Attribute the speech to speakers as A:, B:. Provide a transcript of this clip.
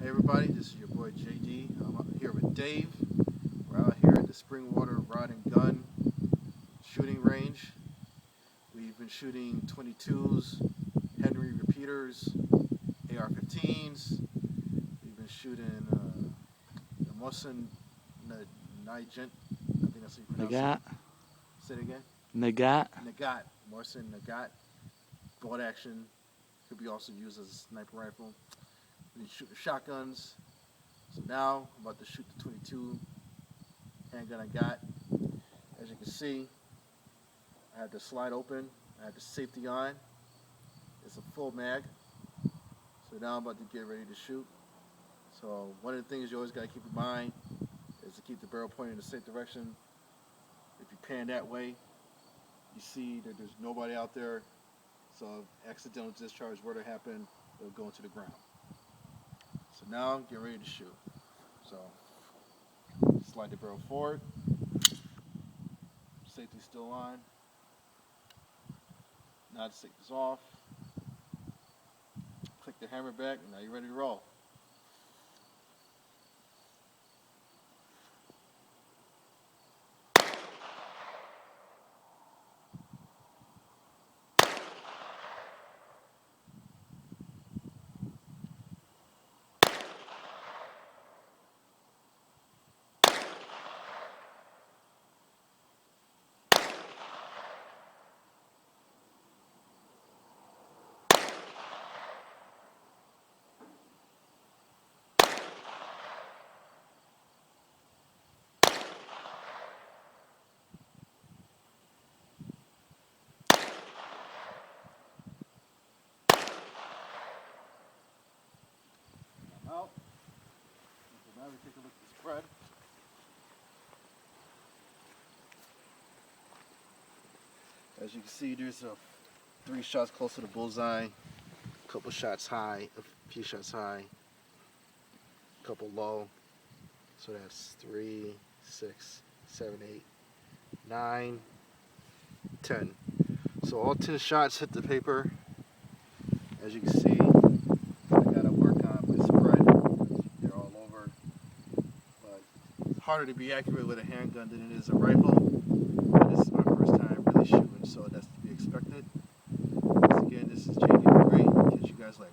A: Hey everybody, this is your boy JD. I'm up here with Dave. We're out here at the Springwater Rod Gun shooting range. We've been shooting 22s, Henry repeaters, AR-15s. We've been shooting the Mosin Nigent. I think that's how you pronounce
B: Nagat.
A: it. Say it again.
B: Nagat.
A: Nagat. Mosin Nagat. Bolt action. Could be also used as a sniper rifle. We shoot the shotguns. So now I'm about to shoot the 22 handgun I got. As you can see, I have the slide open. I have the safety on. It's a full mag. So now I'm about to get ready to shoot. So one of the things you always got to keep in mind is to keep the barrel pointed in the safe direction. If you pan that way, you see that there's nobody out there. So if accidental discharge were to happen, it'll go into the ground. So now I'm getting ready to shoot. So slide the barrel forward. Safety still on. Now to take this off. Click the hammer back, and now you're ready to roll. Out. So now we take a look at the spread. As you can see, there's 3 shots close to the bullseye, a couple shots high, a few shots high, a couple low. So that's 3, 6, 7, 8, 9, 10. So all 10 shots hit the paper. As you can see, I gotta work on my spread. They're all over. But it's harder to be accurate with a handgun than it is a rifle. But this is my first time really shooting, so that's to be expected. Once again, this is JD the Great. Catch you guys later.